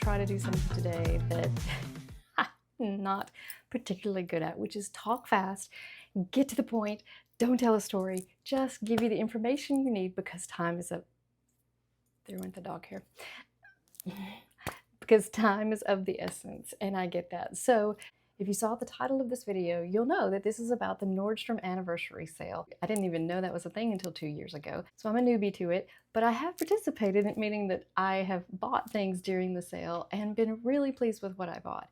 try to do something today that I'm not particularly good at, which is talk fast, get to the point, don't tell a story, just give you the information you need because time is up. There went the dog hair. Because time is of the essence, and I get that. So if you saw the title of this video, you'll know that this is about the Nordstrom anniversary sale. I didn't even know that was a thing until 2 years ago, so I'm a newbie to it, but I have participated in it, meaning that I have bought things during the sale and been really pleased with what I bought.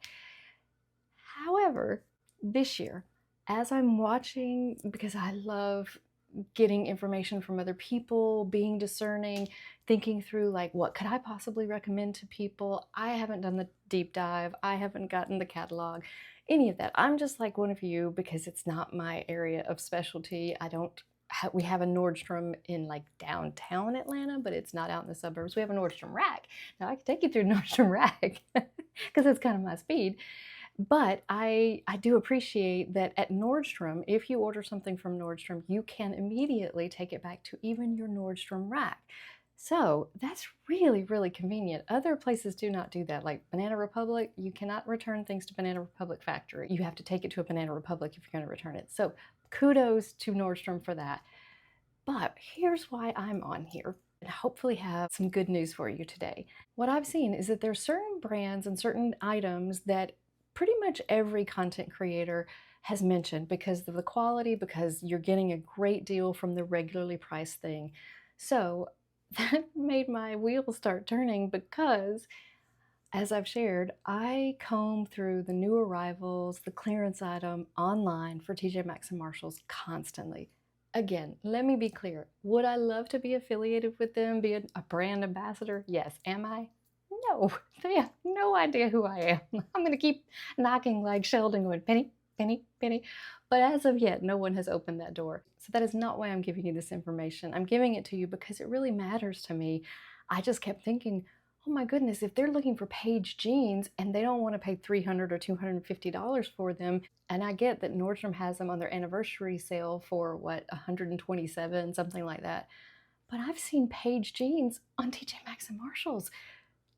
However, this year, as I'm watching, because I love getting information from other people, being discerning, thinking through like, what could I possibly recommend to people? I haven't done the deep dive. I haven't gotten the catalog, any of that. I'm just like one of you because it's not my area of specialty. We have a Nordstrom in like downtown Atlanta, but it's not out in the suburbs. We have a Nordstrom Rack. Now I can take you through Nordstrom Rack because it's kind of my speed. But I do appreciate that at Nordstrom, if you order something from Nordstrom, you can immediately take it back to even your Nordstrom Rack. So that's really, really convenient. Other places do not do that. Like Banana Republic, you cannot return things to Banana Republic factory. You have to take it to a Banana Republic if you're going to return it. So kudos to Nordstrom for that. But here's why I'm on here. And hopefully have some good news for you today. What I've seen is that there's certain brands and certain items that pretty much every content creator has mentioned because of the quality, because you're getting a great deal from the regularly priced thing. So that made my wheels start turning because, as I've shared, I comb through the new arrivals, the clearance item online for TJMaxx and Marshalls constantly. Again, let me be clear. Would I love to be affiliated with them, be a brand ambassador? Yes. Am I? No, they have no idea who I am. I'm going to keep knocking like Sheldon going, penny, penny, penny. But as of yet, no one has opened that door. So that is not why I'm giving you this information. I'm giving it to you because it really matters to me. I just kept thinking, oh my goodness, if they're looking for Paige Jeans and they don't want to pay $300 or $250 for them, and I get that Nordstrom has them on their anniversary sale for what, $127, something like that. But I've seen Paige Jeans on TJMaxx and Marshalls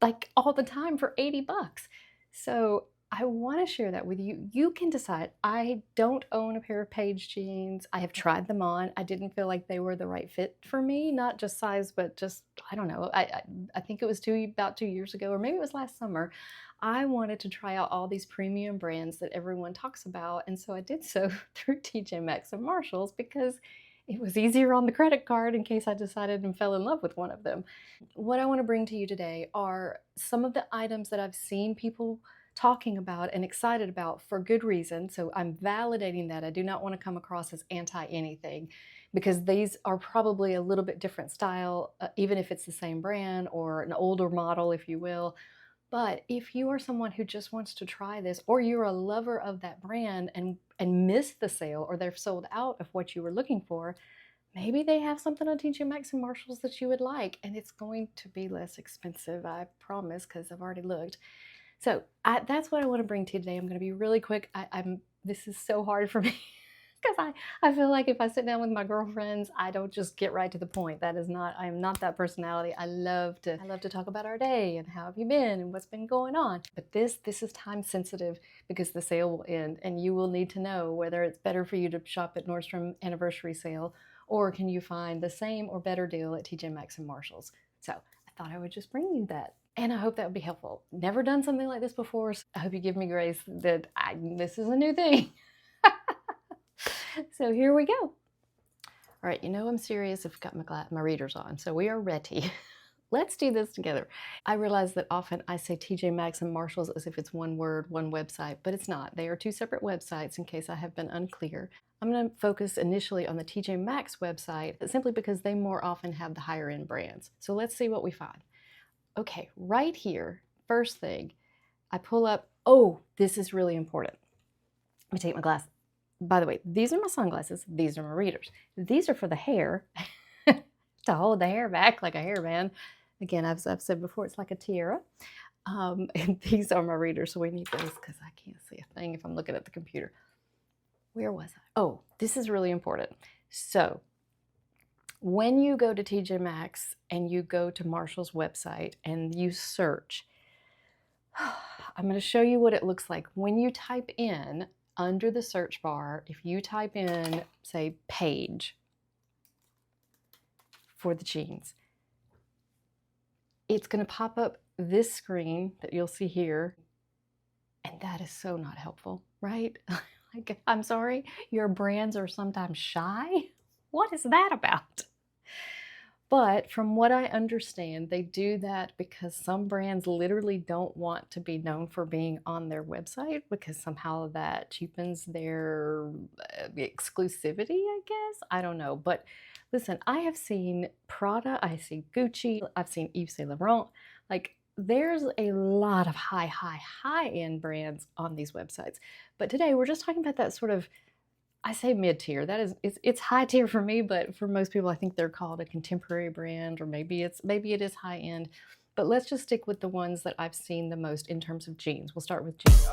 like all the time for 80 bucks. So I want to share that with you. You can decide. I don't own a pair of Paige Jeans. I have tried them on. I didn't feel like they were the right fit for me, not just size, but just, I don't know. I think it was about 2 years ago, or maybe it was last summer. I wanted to try out all these premium brands that everyone talks about. And so I did so through TJMaxx and Marshalls because it was easier on the credit card in case I decided and fell in love with one of them. What I want to bring to you today are some of the items that I've seen people talking about and excited about for good reason. So I'm validating that. I do not want to come across as anti-anything because these are probably a little bit different style, even if it's the same brand or an older model, if you will. But if you are someone who just wants to try this, or you're a lover of that brand and missed the sale, or they're sold out of what you were looking for, maybe they have something on TJMaxx and Marshalls that you would like, and it's going to be less expensive, I promise, because I've already looked. So that's what I want to bring to you today. I'm going to be really quick. This is so hard for me. Because I feel like if I sit down with my girlfriends, I don't just get right to the point. I am not that personality. I love to talk about our day and how have you been and what's been going on. But this is time sensitive because the sale will end and you will need to know whether it's better for you to shop at Nordstrom anniversary sale or can you find the same or better deal at TJMaxx and Marshalls. So I thought I would just bring you that. And I hope that would be helpful. Never done something like this before, so I hope you give me grace that this is a new thing. So here we go. All right, you know I'm serious if I've got my readers on, so we are ready. Let's do this together. I realize that often I say TJMaxx and Marshalls as if it's one word, one website, but it's not. They are two separate websites in case I have been unclear. I'm going to focus initially on the TJMaxx website simply because they more often have the higher end brands. So let's see what we find. Okay, right here, first thing, I pull up, oh, this is really important. Let me take my glasses. By the way, these are my sunglasses. These are my readers. These are for the hair, to hold the hair back like a hairband. Again, I've said before, it's like a tiara. And these are my readers, so we need those because I can't see a thing if I'm looking at the computer. Where was I? Oh, this is really important. So when you go to TJMaxx and you go to Marshall's website and you search, I'm going to show you what it looks like when you type in under the search bar. If you type in, say, Paige for the jeans, it's going to pop up this screen that you'll see here. And that is so not helpful, right? Like, I'm sorry, your brands are sometimes shy. What is that about? But from what I understand, they do that because some brands literally don't want to be known for being on their website, because somehow that cheapens their exclusivity, I guess. I don't know. But listen, I have seen Prada, I see Gucci, I've seen Yves Saint Laurent. Like, there's a lot of high-end brands on these websites. But today we're just talking about that sort of, I say mid-tier. That is, it's high tier for me, but for most people, I think they're called a contemporary brand, or maybe it is high end. But let's just stick with the ones that I've seen the most in terms of jeans. We'll start with jeans.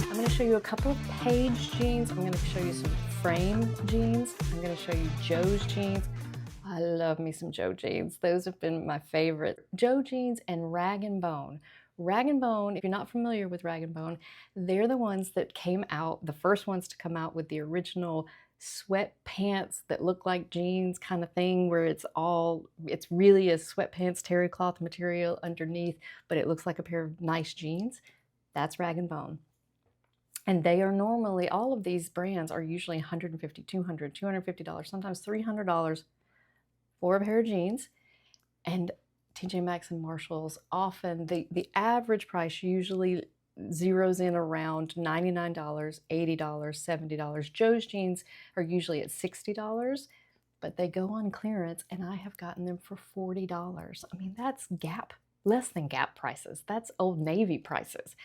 I'm going to show you a couple of Paige jeans. I'm going to show you some Frame jeans. I'm going to show you Joe's jeans. I love me some Joe jeans. Those have been my favorite. Joe jeans and Rag & Bone. Rag & Bone, if you're not familiar with Rag & Bone, they're the ones that came out, the first ones to come out with the original sweatpants that look like jeans kind of thing, where it's really a sweatpants terry cloth material underneath, but it looks like a pair of nice jeans. That's Rag & Bone. And they are normally, all of these brands are usually $150, $200, $250, sometimes $300 for a pair of jeans. And TJMaxx and Marshalls, often the average price usually zeroes in around $99, $80, $70. Joe's jeans are usually at $60, but they go on clearance, and I have gotten them for $40. I mean, that's Gap, less than Gap prices. That's Old Navy prices.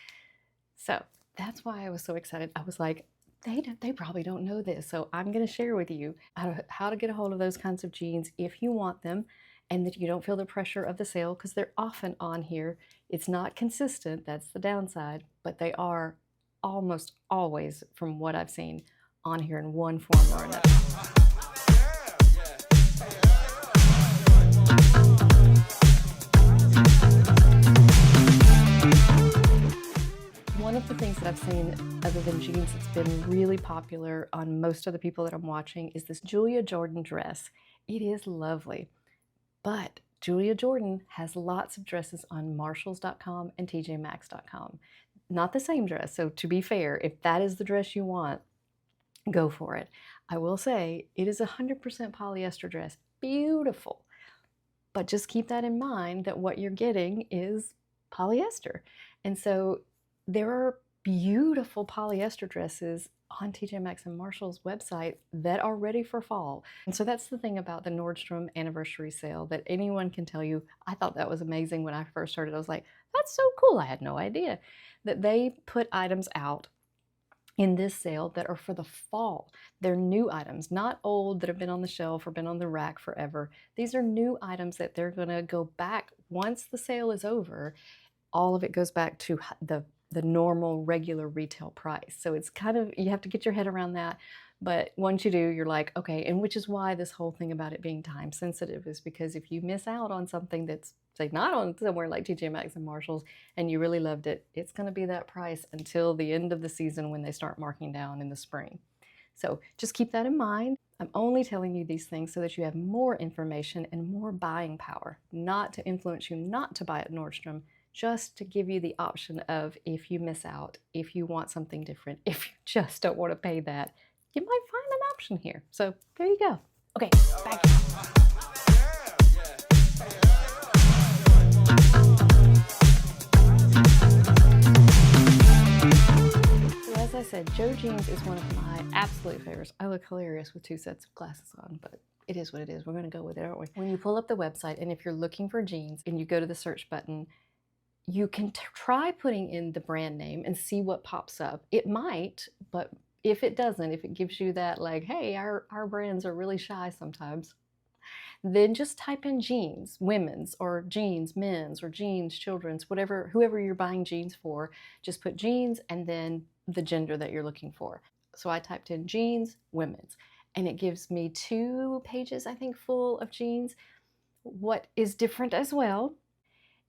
So that's why I was so excited. I was like, they probably don't know this, so I'm going to share with you how to get a hold of those kinds of jeans if you want them, and that you don't feel the pressure of the sale, because they're often on here. It's not consistent, that's the downside, but they are almost always, from what I've seen, on here in one form or another. One of the things that I've seen, other than jeans, that's been really popular on most of the people that I'm watching is this Julia Jordan dress. It is lovely, but Julia Jordan has lots of dresses on Marshalls.com and TJMaxx.com. Not the same dress, so to be fair, if that is the dress you want, go for it. I will say it is 100% polyester dress, beautiful, but just keep that in mind, that what you're getting is polyester. And so there are beautiful polyester dresses on TJMaxx and Marshall's website that are ready for fall. And so that's the thing about the Nordstrom anniversary sale, that anyone can tell you. I thought that was amazing when I first started. I was like, that's so cool. I had no idea that they put items out in this sale that are for the fall. They're new items, not old that have been on the shelf or been on the rack forever. These are new items that they're gonna go back once the sale is over. All of it goes back to the normal regular retail price. So it's kind of, you have to get your head around that. But once you do, you're like, okay, and which is why this whole thing about it being time sensitive is because if you miss out on something that's, say, not on somewhere like TJMaxx and Marshalls, and you really loved it, it's gonna be that price until the end of the season when they start marking down in the spring. So just keep that in mind. I'm only telling you these things so that you have more information and more buying power, not to influence you not to buy at Nordstrom, just to give you the option of, if you miss out, if you want something different, if you just don't want to pay that, you might find an option here. So there you go. Okay, back. So as I said, Joe jeans is one of my absolute favorites. I look hilarious with 2 sets of glasses on, but it is what it is. We're going to go with it, aren't we? When you pull up the website, and if you're looking for jeans and you go to the search button, you can try putting in the brand name and see what pops up. It might, but if it doesn't, if it gives you that like, hey, our brands are really shy sometimes, then just type in jeans, women's, or jeans, men's, or jeans, children's, whatever, whoever you're buying jeans for, just put jeans and then the gender that you're looking for. So I typed in jeans, women's, and it gives me 2 pages, I think, full of jeans. What is different as well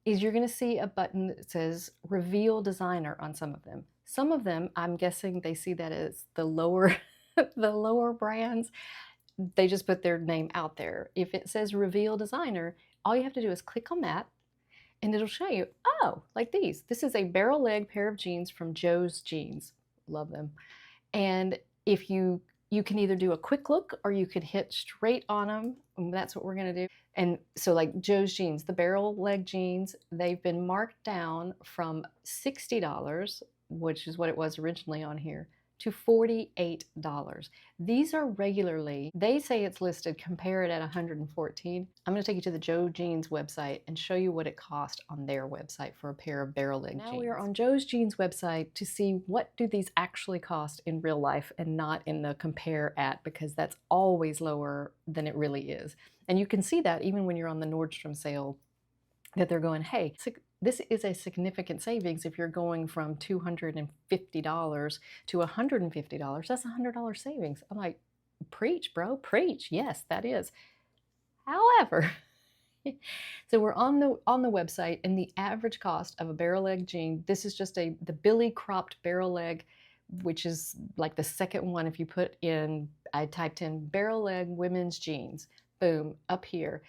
is you're going to see a button that says reveal designer on some of them. Some of them, I'm guessing they see that as the lower the lower brands. They just put their name out there. If it says reveal designer, all you have to do is click on that and it'll show you, oh, like these. This is a barrel leg pair of jeans from Joe's Jeans. Love them. And if you can either do a quick look or you could hit straight on them. And that's what we're going to do. And so like Joe's Jeans, the barrel leg jeans, they've been marked down from $60, which is what it was originally on here, to $48. These are regularly, they say it's listed, compare it at $114. I'm going to take you to the Joe Jeans website and show you what it cost on their website for a pair of barrel leg jeans. Now we are on Joe's Jeans website to see what do these actually cost in real life and not in the compare at, because that's always lower than it really is. And you can see that even when you're on the Nordstrom sale, that they're going, hey, this is a significant savings. If you're going from $250 to $150, that's $100 savings. I'm like, preach, bro, preach. Yes, that is. However, so we're on the website, and the average cost of a barrel leg jean, this is just the Billy cropped barrel leg, which is like the second one. If you put in, I typed in barrel leg women's jeans, boom, up here,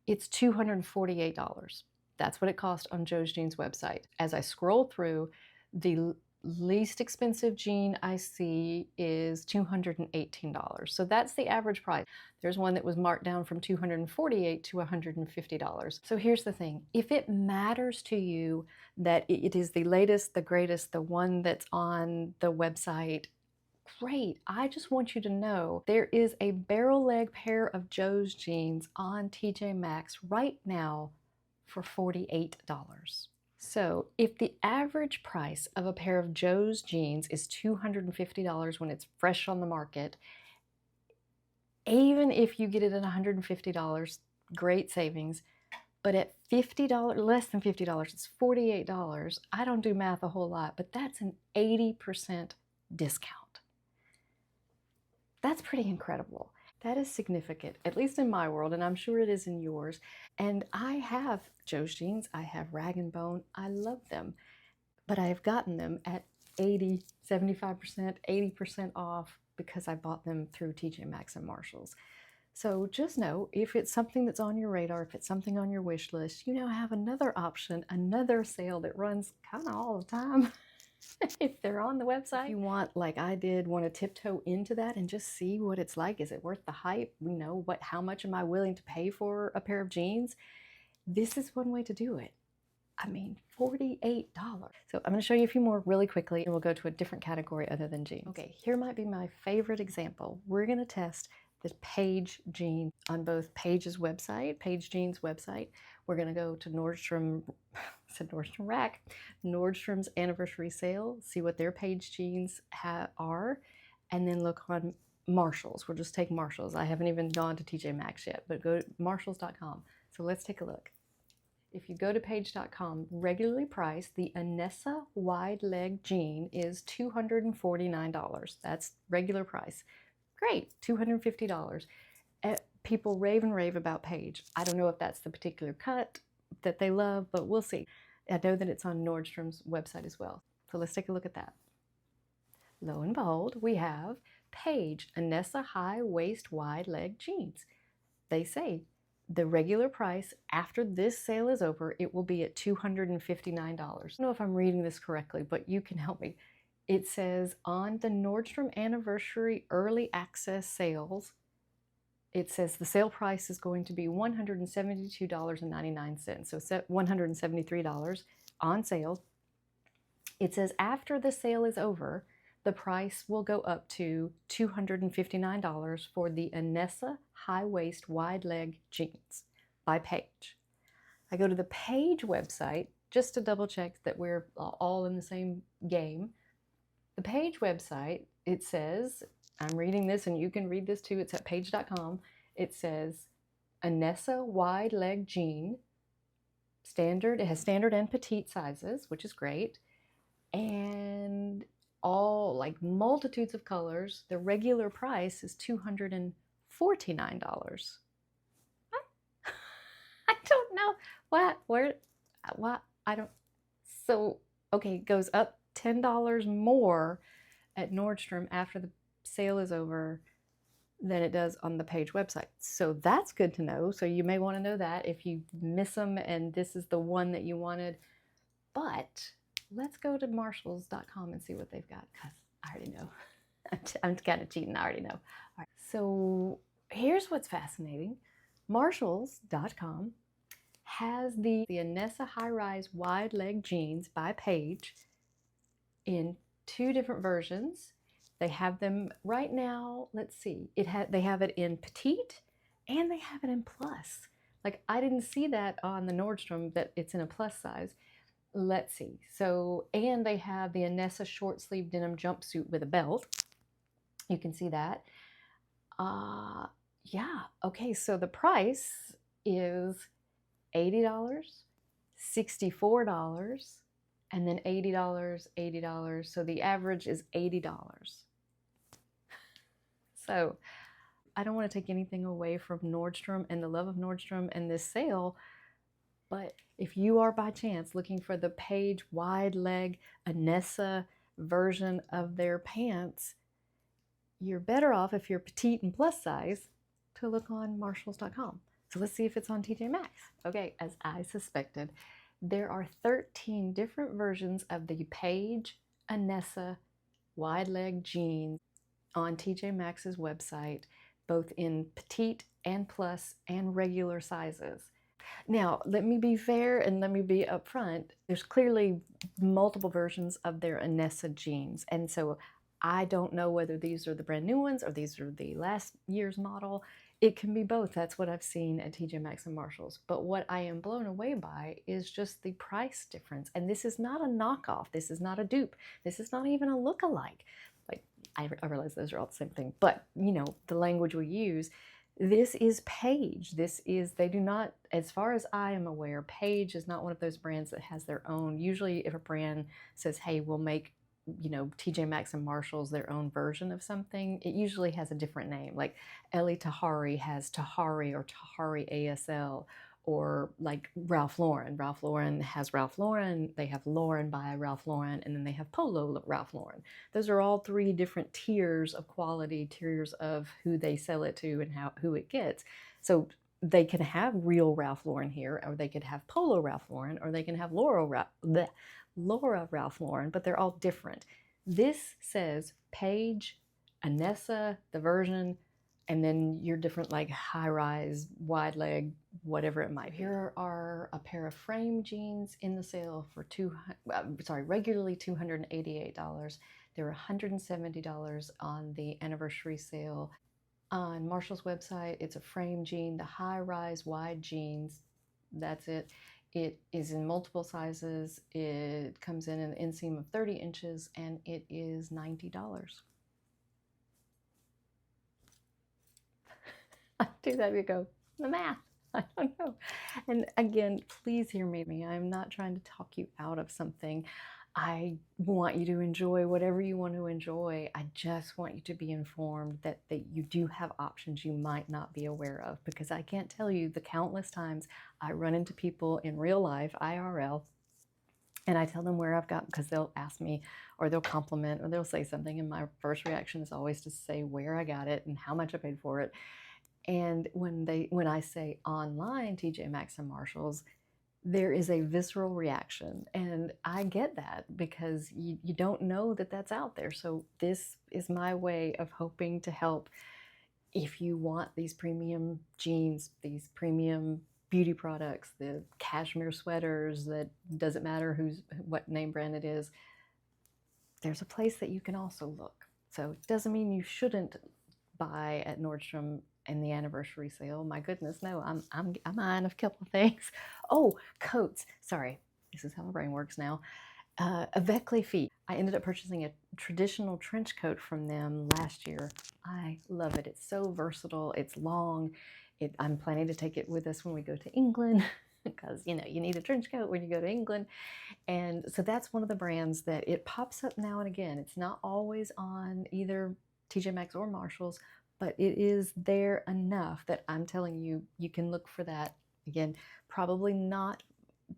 it's $248. That's what it cost on Joe's Jeans website. As I scroll through, the least expensive jean I see is $218. So that's the average price. There's one that was marked down from $248 to $150. So here's the thing. If it matters to you that it is the latest, the greatest, the one that's on the website, great. I just want you to know there is a barrel leg pair of Joe's Jeans on TJMaxx right now for $48. So if the average price of a pair of Joe's Jeans is $250 when it's fresh on the market, even if you get it at $150, great savings. But at $50, less than $50, it's $48. I don't do math a whole lot, but that's an 80% discount. That's pretty incredible. That is significant, at least in my world, and I'm sure it is in yours. And I have Joe's Jeans, I have Rag & Bone, I love them, but I have gotten them at 80, 75%, 80% off because I bought them through TJMaxx and Marshalls. So just know, if it's something that's on your radar, if it's something on your wish list, you now have another option, another sale that runs kind of all the time. If they're on the website, if you want, like I did, want to tiptoe into that and just see what it's like. Is it worth the hype? We know how much am I willing to pay for a pair of jeans? This is one way to do it. I mean, $48. So I'm going to show you a few more really quickly, and we'll go to a different category other than jeans. Okay, here might be my favorite example. We're going to test the Paige Jeans on both Paige's website, Paige Jeans website. We're going to go to Nordstrom, I said Nordstrom Rack, Nordstrom's anniversary sale, see what their Paige Jeans are, and then look on Marshalls. We'll just take Marshalls. I haven't even gone to TJMaxx yet, but go to marshalls.com. So let's take a look. If you go to page.com, regularly priced, the Anessa wide leg jean is $249. That's regular price. Great, $250. People rave and rave about Paige. I don't know if that's the particular cut that they love, but we'll see. I know that it's on Nordstrom's website as well. So let's take a look at that. Lo and behold, we have Paige Anessa high waist wide leg jeans. They say the regular price after this sale is over, it will be at $259. I don't know if I'm reading this correctly, but you can help me. It says on the Nordstrom anniversary early access sales, it says the sale price is going to be $172.99. So it's at $173 on sale. It says after the sale is over, the price will go up to $259 for the Anessa high waist wide leg jeans by Paige. I go to the Paige website just to double check that we're all in the same game. The Paige website, it says, I'm reading this and you can read this too, it's at page.com. It says Anessa wide leg jean, standard, it has standard and petite sizes, which is great. And all like multitudes of colors. The regular price is $249. I don't know what, I don't, so, okay, it goes up $10 more at Nordstrom after the sale is over than it does on the Paige website. So that's good to know. So you may want to know that if you miss them and this is the one that you wanted. But let's go to Marshalls.com and see what they've got, because I already know. I'm kind of cheating, I already know. All right, so here's what's fascinating. Marshalls.com has the Anessa high-rise wide leg jeans by Paige in 2 different versions. They have them right now, let's see, they have it in petite and they have it in plus. Like, I didn't see that on the Nordstrom that it's in a plus size. Let's see. So, and they have the Anessa short sleeve denim jumpsuit with a belt. You can see that. Yeah, okay, so the price is $80, $64, and then $80, $80. So the average is $80. So I don't want to take anything away from Nordstrom and the Love of Nordstrom and this sale, but if you are by chance looking for the Paige wide leg Anessa version of their pants, you're better off, if you're petite and plus size, to look on Marshalls.com. So let's see if it's on TJMaxx. Okay, as I suspected, there are 13 different versions of the Paige Anessa wide leg jeans on TJMaxx's website, both in petite and plus and regular sizes. Now, let me be fair and let me be upfront. There's clearly multiple versions of their Anessa jeans, and so I don't know whether these are the brand new ones or these are the last year's model. It can be both. That's what I've seen at TJMaxx and Marshalls. But what I am blown away by is just the price difference. And this is not a knockoff. This is not a dupe. This is not even a look-alike. Like, I realize those are all the same thing, but you know, the language we use, this is Paige. This is, they do not, as far as I am aware, Paige is not one of those brands that has their own. Usually if a brand says, hey, we'll make, you know, TJMaxx and Marshalls their own version of something, it usually has a different name. Like Ellie Tahari has Tahari or Tahari ASL, or like Ralph Lauren. Ralph Lauren has Ralph Lauren, they have Lauren by Ralph Lauren, and then they have Polo Ralph Lauren. Those are all 3 different tiers of quality, tiers of who they sell it to and who it gets. So they can have real Ralph Lauren here, or they could have Polo Ralph Lauren, or they can have Laura Ralph Lauren, but they're all different. This says Paige, Anessa, the version, and then your different like high-rise, wide leg, whatever it might be. Here are a pair of frame jeans in the sale for regularly $288. They're $170 on the anniversary sale. On Marshall's website, it's a frame jean, the high-rise wide jeans. That's it. It is in multiple sizes. It comes in an inseam of 30 inches, and it is $90. I do that, you go, the math, I don't know. And again, please hear me. I'm not trying to talk you out of something. I want you to enjoy whatever you want to enjoy. I just want you to be informed that you do have options you might not be aware of, because I can't tell you the countless times I run into people in real life, IRL, and I tell them where I've got, because they'll ask me or they'll compliment or they'll say something, and my first reaction is always to say where I got it and how much I paid for it. And when I say online TJMaxx and Marshalls, there is a visceral reaction, and I get that, because you don't know that that's out there. So this is my way of hoping to help. If you want these premium jeans, these premium beauty products, the cashmere sweaters, that doesn't matter what name brand it is, there's a place that you can also look. So it doesn't mean you shouldn't buy at Nordstrom in the anniversary sale. My goodness, no, I'm eyeing a couple of things. Oh, coats. Sorry, this is how my brain works now. Avec Les Filles. I ended up purchasing a traditional trench coat from them last year. I love it. It's so versatile. It's long. I'm planning to take it with us when we go to England. because, you know, you need a trench coat when you go to England. And so that's one of the brands that it pops up now and again. It's not always on either TJMaxx or Marshalls, but it is there enough that I'm telling you, you can look for that. Again, probably not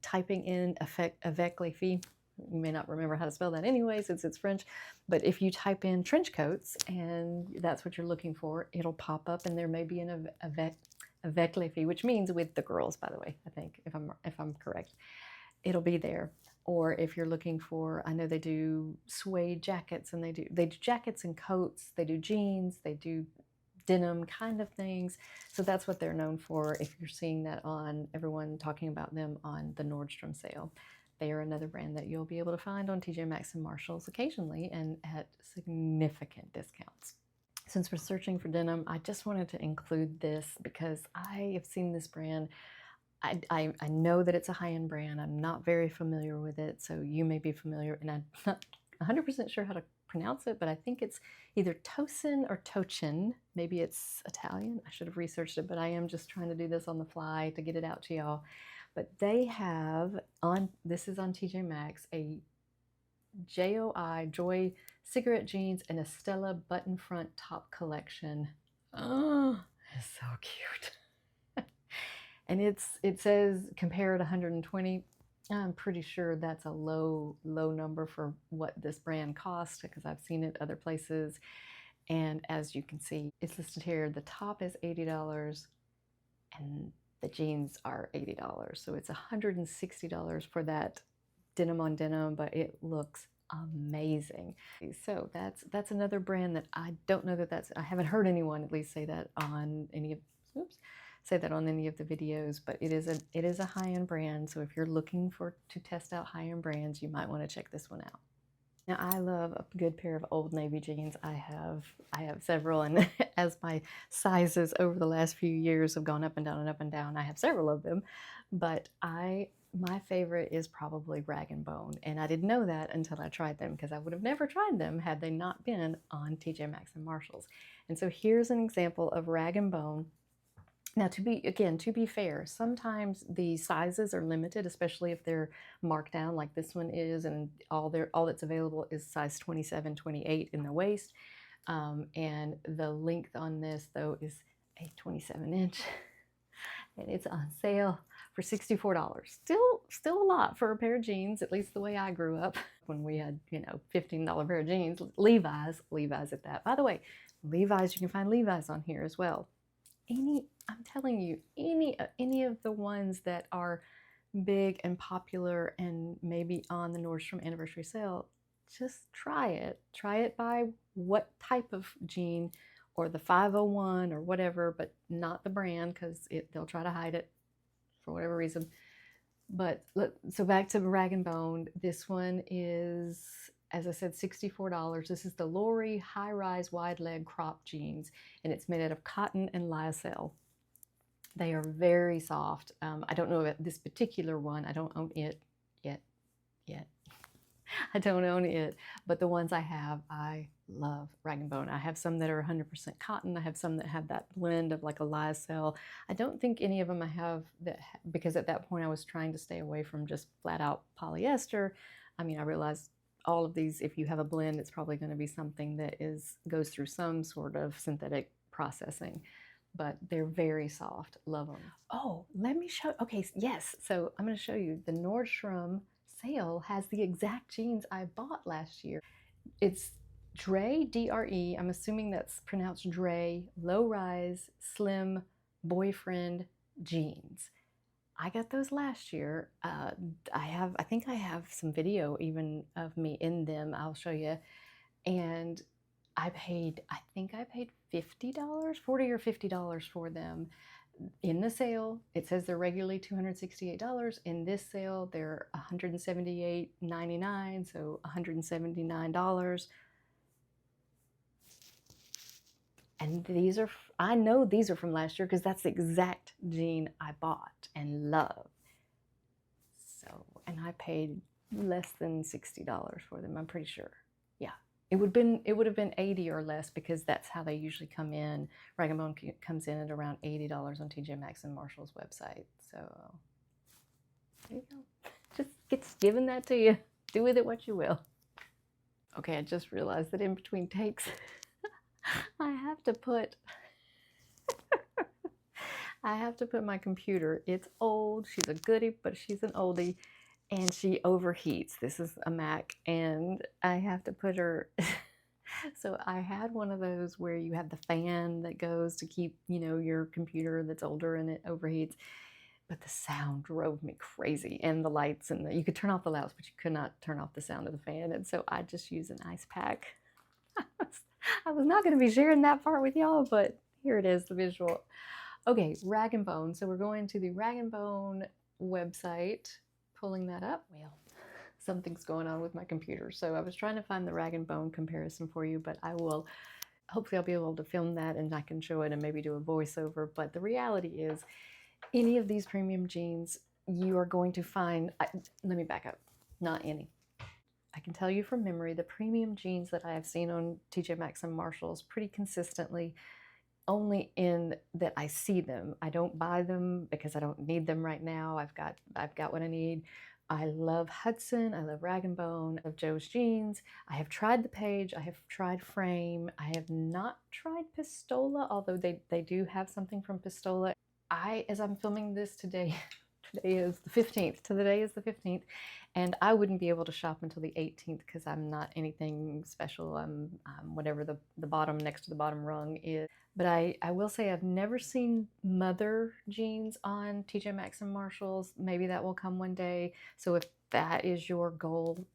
typing in Avec Les Filles. You may not remember how to spell that anyway, since it's French, but if you type in trench coats and that's what you're looking for, it'll pop up, and there may be an Avec Les Filles, which means with the girls, by the way, I think, if I'm correct. It'll be there. Or if you're looking for, I know they do suede jackets, and they do jackets and coats, they do jeans, they do denim kind of things. So that's what they're known for if you're seeing that on everyone talking about them on the Nordstrom sale. They are another brand that you'll be able to find on TJMaxx and Marshalls occasionally, and at significant discounts. Since we're searching for denim, I just wanted to include this because I have seen this brand. I know that it's a high-end brand. I'm not very familiar with it, so you may be familiar, and I'm not 100% sure how to pronounce it, but I think it's either Toccin or Toccin. Maybe it's Italian. I should have researched it, but I am just trying to do this on the fly to get it out to y'all. But they have, this is on TJMaxx, a Joy cigarette jeans and a Stella button front top collection. Oh, it's so cute. And it says compare at 120. I'm pretty sure that's a low number for what this brand costs, because I've seen it other places. And as you can see, it's listed here. The top is $80 and the jeans are $80. So it's $160 for that denim on denim, but it looks amazing. So that's another brand that I don't know I haven't heard anyone at least say that on any of, say that on any of the videos, but it is a high-end brand. So if you're looking to test out high-end brands, you might want to check this one out. Now, I love a good pair of Old Navy jeans. I have several, and as my sizes over the last few years have gone up and down and up and down, I have several of them. But my favorite is probably Rag & Bone, and I didn't know that until I tried them, because I would have never tried them had they not been on TJMaxx and Marshalls. And so here's an example of Rag & Bone. Now, to be fair, sometimes the sizes are limited, especially if they're marked down like this one is, and all that's available is size 27, 28 in the waist. And the length on this, though, is a 27-inch, and it's on sale for $64. Still a lot for a pair of jeans, at least the way I grew up when we had, you know, $15 pair of jeans. Levi's at that. By the way, Levi's, you can find Levi's on here as well. I'm telling you, any of the ones that are big and popular and maybe on the Nordstrom anniversary sale, just try it. Try it by what type of jean, or the 501 or whatever, but not the brand, because they'll try to hide it for whatever reason. But so back to Rag & Bone. This one is, as I said, $64. This is the Lori high-rise wide leg crop jeans, and it's made out of cotton and lyocell. They are very soft. I don't know about this particular one. I don't own it yet. I don't own it, but the ones I have, I love Rag & Bone. I have some that are 100% cotton. I have some that have that blend of like a lyocell. I don't think any of them I have that, because at that point I was trying to stay away from just flat out polyester. I mean, I realized all of these, if you have a blend, it's probably going to be something that goes through some sort of synthetic processing, but they're very soft. Love them. Oh, let me show. Okay, yes. So I'm going to show you the Nordstrom sale has the exact jeans I bought last year. It's Dre, D-R-E. I'm assuming that's pronounced Dre. Low rise, slim, boyfriend jeans. I got those last year. I think I have some video even of me in them. I'll show you. And I think I paid $50, $40 or $50 for them. In the sale, it says they're regularly $268. In this sale, they're $178.99, so $179. And these are, I know these are from last year because that's the exact jean I bought and love. So, and I paid less than $60 for them, I'm pretty sure. Yeah. It would have been 80 or less, because that's how they usually come in. Rag & Bone comes in at around $80 on TJMaxx and Marshall's website. So There you go. Just gets given that to you. Do with it what you will. Okay, I just realized that in between takes, I have to put my computer. It's old. She's a goodie, but she's an oldie, and she overheats. This is a Mac, and I have to put her. So I had one of those where you have the fan that goes to keep, you know, your computer that's older and it overheats. But the sound drove me crazy, and the lights, and you could turn off the lights, but you could not turn off the sound of the fan. And so I just use an ice pack. I was not going to be sharing that part with y'all, but here it is, the visual. Okay, Rag & Bone. So we're going to the Rag & Bone website, pulling that up. Well, something's going on with my computer. So I was trying to find the Rag & Bone comparison for you, but I will, hopefully I'll be able to film that and I can show it and maybe do a voiceover. But the reality is, any of these premium jeans, you are going to find, let me back up, not any. I can tell you from memory, the premium jeans that I have seen on TJMaxx and Marshalls pretty consistently, only in that I see them. I don't buy them because I don't need them right now. I've got what I need. I love Hudson, I love Rag & Bone, I love Joe's Jeans. I have tried the Paige, I have tried Frame. I have not tried Pistola, although they do have something from Pistola. As I'm filming this today, today is the 15th. Today is the 15th, and I wouldn't be able to shop until the 18th because I'm not anything special. I'm whatever the bottom next to the bottom rung is. But I will say I've never seen Mother jeans on TJMaxx and Marshalls. Maybe that will come one day. So if that is your goal,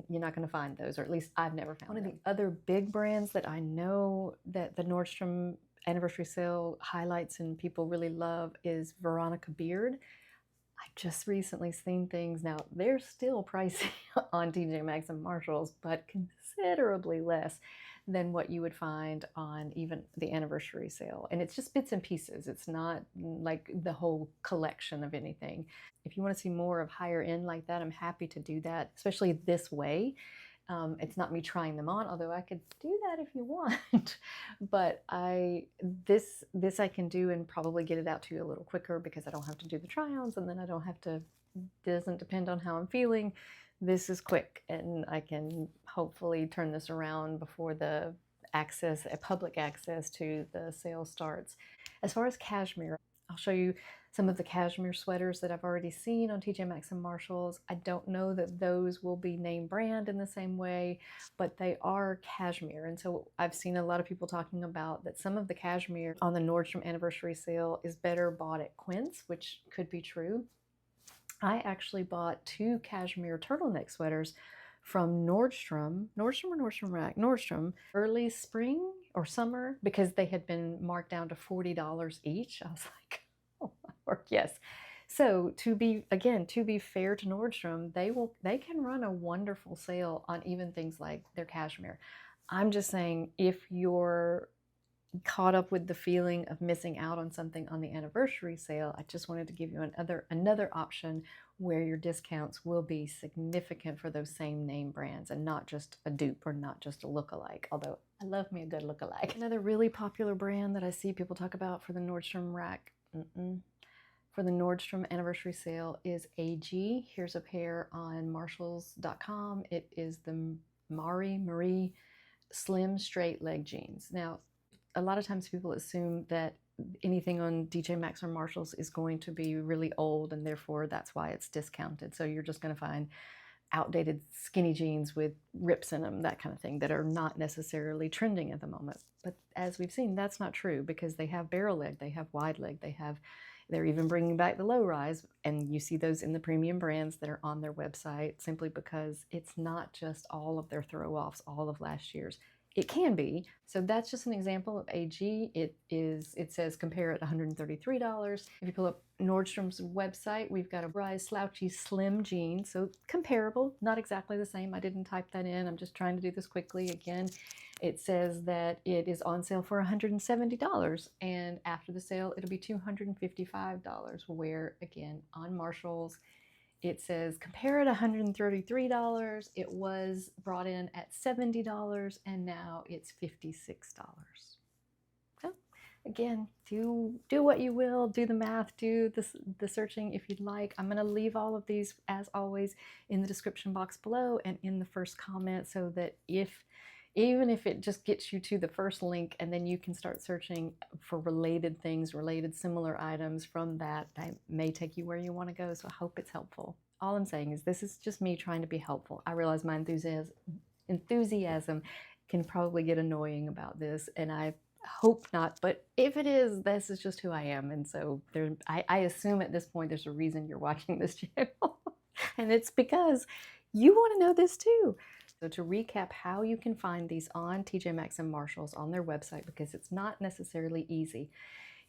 you're not going to find those, or at least I've never found them. One of the other big brands that I know that the Nordstrom anniversary sale highlights and people really love is Veronica Beard. I just recently seen things. Now, they're still pricey on TJMaxx and Marshalls, but considerably less than what you would find on even the anniversary sale. And it's just bits and pieces. It's not like the whole collection of anything. If you want to see more of higher end like that, I'm happy to do that, especially this way. It's not me trying them on, although I could do that if you want. But this I can do and probably get it out to you a little quicker because I don't have to do the try-ons, and then I don't have to, doesn't depend on how I'm feeling. This is quick, and I can hopefully turn this around before the public access to the sale starts. As far as Cashmere, I'll show you some of the Cashmere sweaters that I've already seen on TJMaxx and Marshalls. I don't know that those will be name brand in the same way, but they are Cashmere. And so I've seen a lot of people talking about that some of the Cashmere on the Nordstrom anniversary sale is better bought at Quince, which could be true. I actually bought 2 Cashmere turtleneck sweaters from Nordstrom early spring or summer, because they had been marked down to $40 each. I was like, oh my word, yes. So to be fair to Nordstrom, they can run a wonderful sale on even things like their Cashmere. I'm just saying, if you're caught up with the feeling of missing out on something on the anniversary sale, I just wanted to give you another option where your discounts will be significant for those same name brands and not just a dupe or not just a lookalike, although I love me a good lookalike. Another really popular brand that I see people talk about for the Nordstrom rack, for the Nordstrom anniversary sale is AG. Here's a pair on marshalls.com. It is the Marie slim straight leg jeans. Now, a lot of times people assume that anything on TJMaxx or Marshalls is going to be really old, and therefore that's why it's discounted. So you're just going to find outdated skinny jeans with rips in them, that kind of thing, that are not necessarily trending at the moment. But as we've seen, that's not true, because they have barrel leg, they have wide leg, they're even bringing back the low rise, and you see those in the premium brands that are on their website, simply because it's not just all of their throw-offs, all of last year's. It can be. So that's just an example of AG. It says compare at $133. If you pull up Nordstrom's website, we've got a rise slouchy slim jean. So comparable, not exactly the same. I didn't type that in. I'm just trying to do this quickly. Again, it says that it is on sale for $170, and after the sale, it'll be $255, where again, on Marshalls, it says compare at $133. It was brought in at $70, and now it's $56. So again, do what you will, do the math, do the searching if you'd like. I'm going to leave all of these, as always, in the description box below and in the first comment, so that even if it just gets you to the first link and then you can start searching for related things, related similar items from that may take you where you want to go. So I hope it's helpful. All I'm saying is this is just me trying to be helpful. I realize my enthusiasm can probably get annoying about this, and I hope not, but if it is, this is just who I am. And so I assume at this point there's a reason you're watching this channel, and it's because you want to know this too. So to recap how you can find these on TJMaxx and Marshalls on their website, because it's not necessarily easy,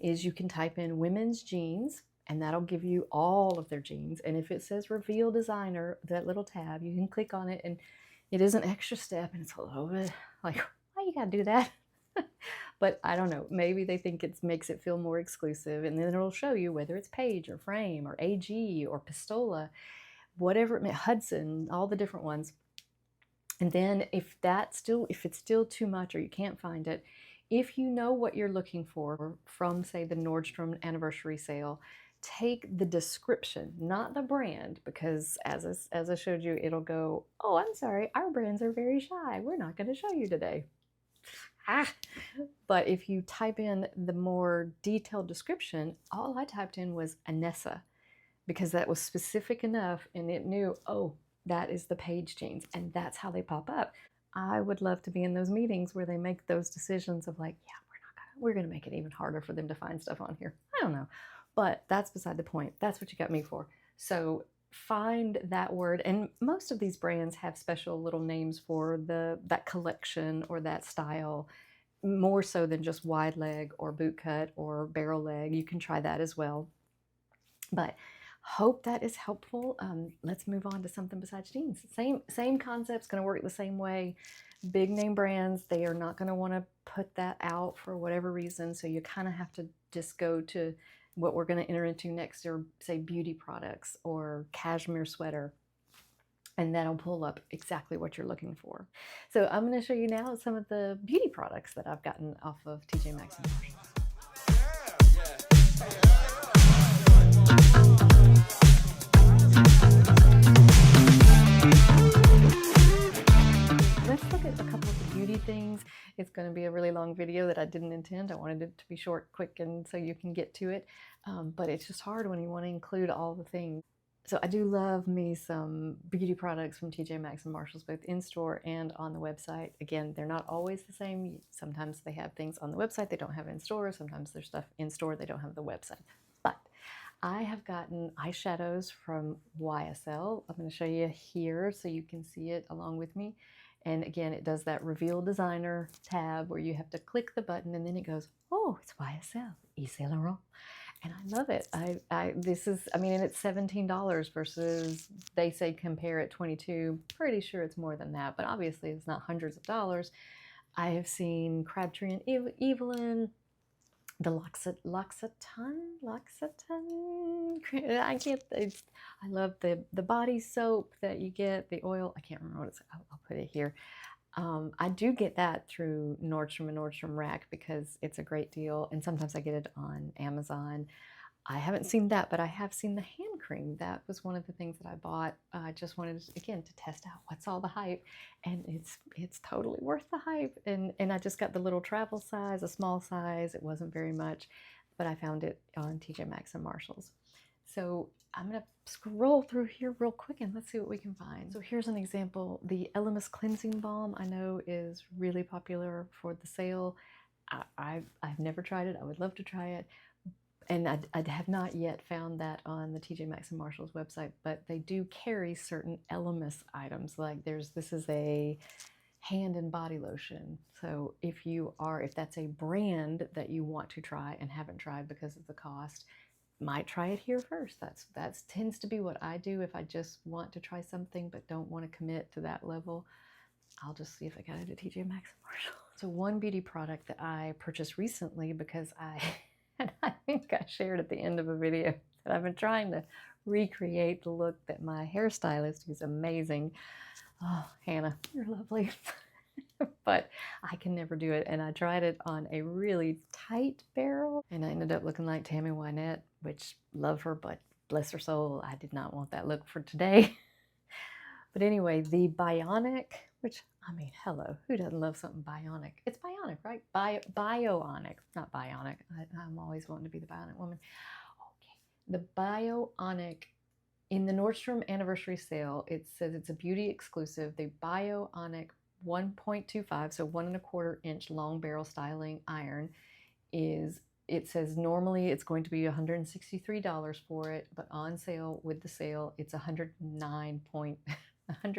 is you can type in women's jeans, and that'll give you all of their jeans. And if it says reveal designer, that little tab, you can click on it, and it is an extra step, and it's a little bit like, why you gotta do that? But I don't know, maybe they think it makes it feel more exclusive, and then it'll show you whether it's Paige or Frame or AG or Pistola, whatever it may, Hudson, all the different ones. And then if it's still too much or you can't find it, if you know what you're looking for from, say, the Nordstrom anniversary sale, take the description, not the brand, because as I showed you, it'll go, oh, I'm sorry, our brands are very shy. We're not going to show you today. But if you type in the more detailed description, all I typed in was Anessa, because that was specific enough and it knew, oh, that is the Paige jeans, and that's how they pop up. I would love to be in those meetings where they make those decisions of like, yeah, we're gonna make it even harder for them to find stuff on here. I don't know, but that's beside the point. That's what you got me for. So find that word, and most of these brands have special little names for that collection or that style, more so than just wide leg or boot cut or barrel leg. You can try that as well. But hope that is helpful. Let's move on to something besides jeans. Same concept's going to work the same way. Big name brands, they are not going to want to put that out for whatever reason, so you kind of have to just go to what we're going to enter into next, or say beauty products or cashmere sweater, and that'll pull up exactly what you're looking for. So I'm going to show you now some of the beauty products that I've gotten off of TJMaxx and Marshalls. Let's look at a couple of the beauty things. It's going to be a really long video that I didn't intend. I wanted it to be short, quick, and so you can get to it. But it's just hard when you want to include all the things. So I do love me some beauty products from TJMaxx and Marshalls, both in-store and on the website. Again, they're not always the same. Sometimes they have things on the website they don't have in-store. Sometimes there's stuff in-store they don't have the website. But I have gotten eyeshadows from YSL. I'm going to show you here so you can see it along with me. And again, it does that reveal designer tab where you have to click the button and then it goes, oh, it's YSL, Yves Laurent. And I love it. And it's $17 versus they say compare at $22. Pretty sure it's more than that, but obviously it's not hundreds of dollars. I have seen Crabtree Evelyn, the L'Occitane. I love the body soap that you get, the oil. I can't remember what it's. I'll put it here. I do get that through Nordstrom and Nordstrom Rack because it's a great deal, and sometimes I get it on Amazon. I haven't seen that, but I have seen the hand cream. That was one of the things that I bought. I just wanted, again, to test out what's all the hype, and it's totally worth the hype. And I just got the little travel size, a small size. It wasn't very much, but I found it on TJMaxx and Marshalls. So I'm going to scroll through here real quick and let's see what we can find. So here's an example. The Elemis Cleansing Balm I know is really popular for the sale. I've never tried it. I would love to try it. And I have not yet found that on the TJMaxx and Marshalls website, but they do carry certain Elemis items. Like this is a hand and body lotion. So if that's a brand that you want to try and haven't tried because of the cost, might try it here first. That tends to be what I do if I just want to try something but don't want to commit to that level. I'll just see if I got it at TJMaxx and Marshalls. So one beauty product that I purchased recently because I think I shared at the end of a video that I've been trying to recreate the look that my hairstylist, who's amazing. Oh, Hannah, you're lovely. but I can never do it. And I tried it on a really tight barrel and I ended up looking like Tammy Wynette, which love her, but bless her soul, I did not want that look for today. But anyway, the Bionic, which, I mean, hello, who doesn't love something bionic? It's bionic, right? Bionic, not bionic. I'm always wanting to be the bionic woman. Okay, the Bionic, in the Nordstrom anniversary sale, it says it's a beauty exclusive. The Bionic 1.25, so 1.25 inch long barrel styling iron is, it says normally it's going to be $163 for it, but on sale with the sale, it's $109.21. I'm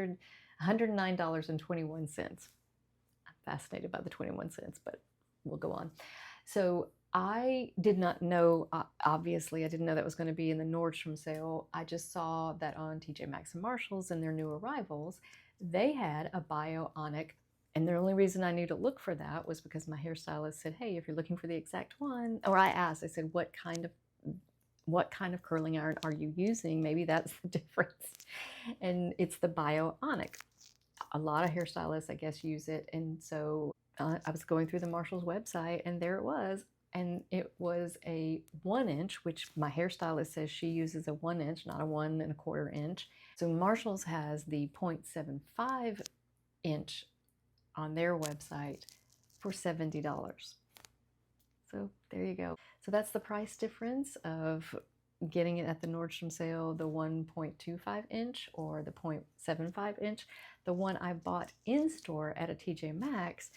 fascinated by the 21 cents, but we'll go on. So I did not know, obviously, I didn't know that was going to be in the Nordstrom sale. I just saw that on TJMaxx and Marshalls and their new arrivals, they had a Bionic. And the only reason I knew to look for that was because my hairstylist said, hey, if you're looking for the exact one, or I asked, I said, what kind of curling iron are you using? Maybe that's the difference. And it's the Bionic. A lot of hairstylists, I guess, use it. And so I was going through the Marshalls website and there it was. And it was a 1 inch, which my hairstylist says she uses a 1 inch, not a 1.25 inch. So Marshalls has the 0.75 inch on their website for $70. So there you go. So that's the price difference of getting it at the Nordstrom sale, the 1.25 inch or the 0.75 inch. The one I bought in store at a TJMaxx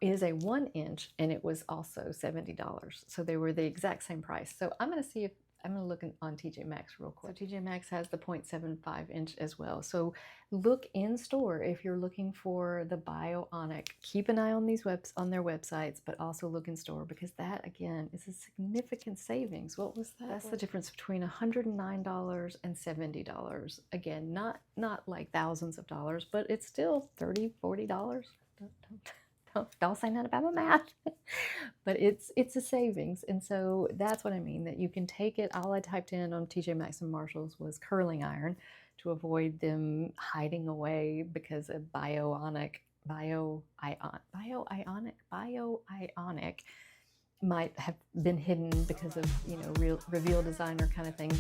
is a 1 inch and it was also $70. So they were the exact same price. So I'm going to see if I'm going to look on TJMaxx real quick. So TJMaxx has the 0.75 inch as well. So look in store if you're looking for the Bionic. Keep an eye on these on their websites, but also look in store because that again is a significant savings. What was that? That's the difference between $109 and $70. Again, not like thousands of dollars, but it's still $30, $40. Don't say nothing about my math, but it's a savings. And so that's what I mean, that you can take it. All I typed in on TJMaxx and Marshalls was curling iron to avoid them hiding away because of Bionic might have been hidden because of, you know, real reveal designer kind of thing.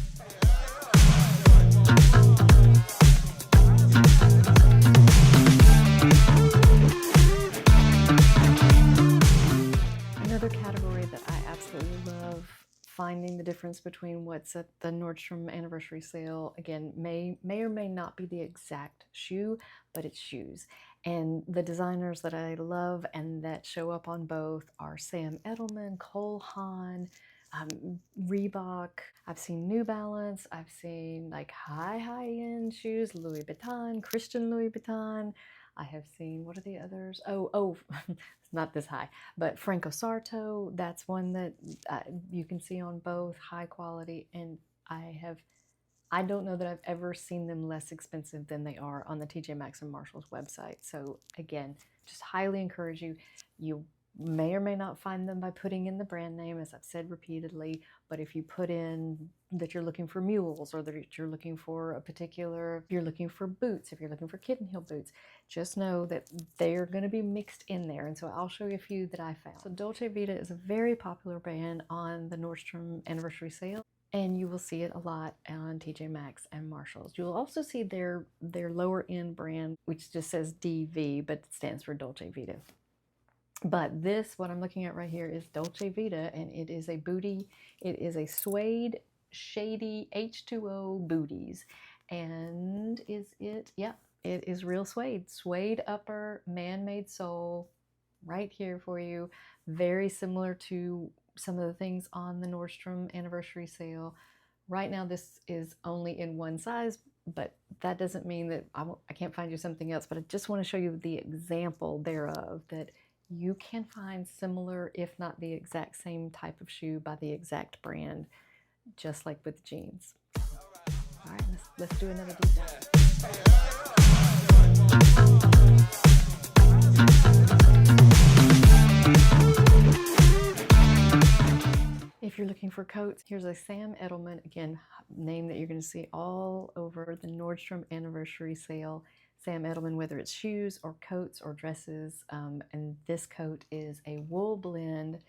Another category that I absolutely love, finding the difference between what's at the Nordstrom anniversary sale. Again, may or may not be the exact shoe, but it's shoes. And the designers that I love and that show up on both are Sam Edelman, Haan, Reebok. I've seen New Balance. I've seen like high-end shoes, Louis Vuitton, Christian Louis Vuitton. I have seen, what are the others? Oh, it's not this high, but Franco Sarto, that's one that you can see on both, high quality. And I don't know that I've ever seen them less expensive than they are on the TJMaxx and Marshalls website. So again, just highly encourage you. You may or may not find them by putting in the brand name, as I've said repeatedly, but if you put in that you're looking for mules or that you're looking for a particular, if you're looking for boots, if you're looking for kitten heel boots, just know that they're going to be mixed in there. And so I'll show you a few that I found. So Dolce Vita is a very popular brand on the Nordstrom anniversary sale, and you will see it a lot on TJMaxx and Marshalls. You'll also see their lower end brand, which just says DV, but it stands for Dolce Vita. But this, what I'm looking at right here, is Dolce Vita, and it is a booty. It is a suede, shady H2O booties. And is it? Yeah, it is real suede. Suede upper, man-made sole, right here for you. Very similar to some of the things on the Nordstrom anniversary sale. Right now, this is only in one size, but that doesn't mean that I can't find you something else. But I just want to show you the example thereof, that you can find similar, if not the exact same type of shoe by the exact brand, just like with jeans. All right, let's do another deep dive. If you're looking for coats, here's a Sam Edelman, again, name that you're going to see all over the Nordstrom anniversary sale. Sam Edelman, whether it's shoes or coats or dresses. And this coat is a wool blend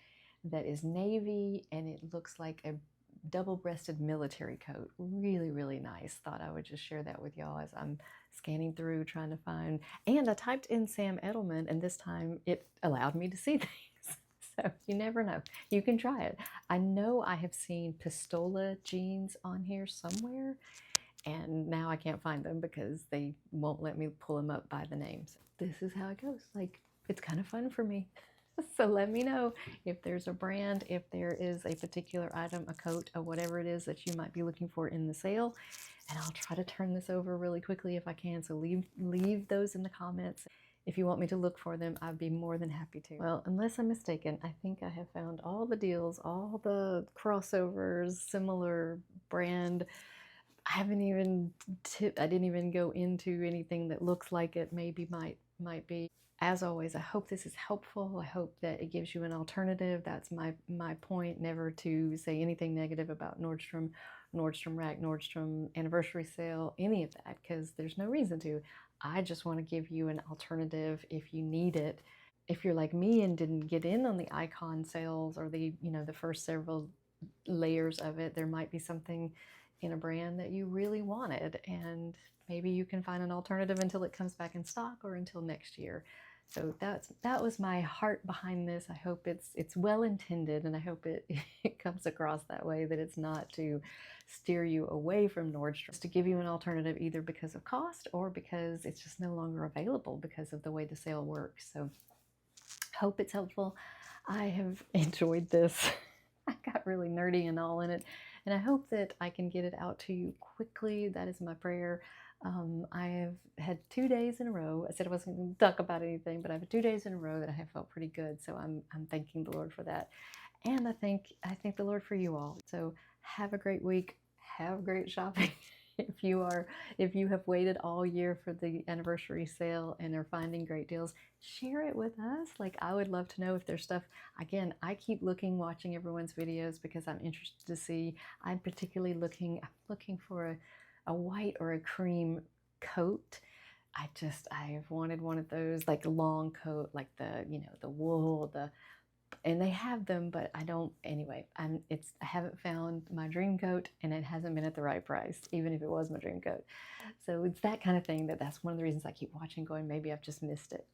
that is navy, and it looks like a double-breasted military coat. Really, really nice. Thought I would just share that with y'all as I'm scanning through trying to find. And I typed in Sam Edelman, and this time it allowed me to see things. So you never know. You can try it. I know I have seen Pistola jeans on here somewhere, and now I can't find them because they won't let me pull them up by the names. This is how it goes. Like, it's kind of fun for me. So let me know if there's a brand, if there is a particular item, a coat, or whatever it is that you might be looking for in the sale. And I'll try to turn this over really quickly if I can. So leave those in the comments. If you want me to look for them, I'd be more than happy to. Well, unless I'm mistaken, I think I have found all the deals, all the crossovers, similar brand. I didn't even go into anything that looks like it maybe might be. As always, I hope this is helpful. I hope that it gives you an alternative. That's my point, never to say anything negative about Nordstrom, Nordstrom Rack, Nordstrom anniversary sale, any of that, because there's no reason to. I just want to give you an alternative if you need it. If you're like me and didn't get in on the icon sales or the first several layers of it, there might be something in a brand that you really wanted, and maybe you can find an alternative until it comes back in stock or until next year. So that was my heart behind this. I hope it's well intended, and I hope it comes across that way, that it's not to steer you away from Nordstrom, it's to give you an alternative either because of cost or because it's just no longer available because of the way the sale works. So hope it's helpful. I have enjoyed this. I got really nerdy and all in it, and I hope that I can get it out to you quickly. That is my prayer. I have had 2 days in a row. I said I wasn't going to talk about anything, but I have 2 days in a row that I have felt pretty good. So I'm thanking the Lord for that, and I thank the Lord for you all. So have a great week. Have great shopping. If you have waited all year for the anniversary sale and are finding great deals, share it with us. Like, I would love to know if there's stuff. Again, I keep watching everyone's videos because I'm interested to see. I'm particularly looking for a white or a cream coat. I've wanted one of those, like long coat, like the wool, and they have them, but I don't. Anyway, I haven't found my dream coat, and it hasn't been at the right price, even if it was my dream coat. So it's that kind of thing that's one of the reasons I keep watching, going, maybe I've just missed it.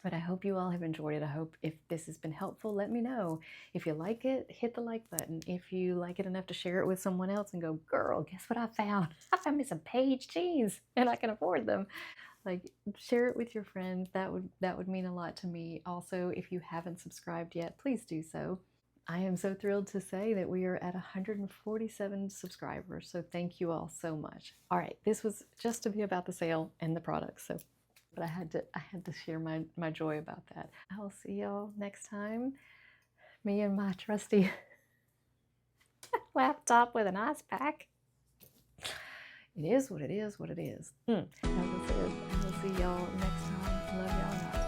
But I hope you all have enjoyed it. I hope if this has been helpful, let me know. If you like it, hit the like button. If you like it enough to share it with someone else and go, girl, guess what I found? I found me some Paige jeans, and I can afford them. Like, share it with your friends. That would mean a lot to me. Also, if you haven't subscribed yet, please do so. I am so thrilled to say that we are at 147 subscribers. So thank you all so much. All right, this was just to be about the sale and the products. So, but I had to share my joy about that. I'll see y'all next time. Me and my trusty laptop with an ice pack. It is what it is, what it is. That was it. I will see y'all next time. Love y'all.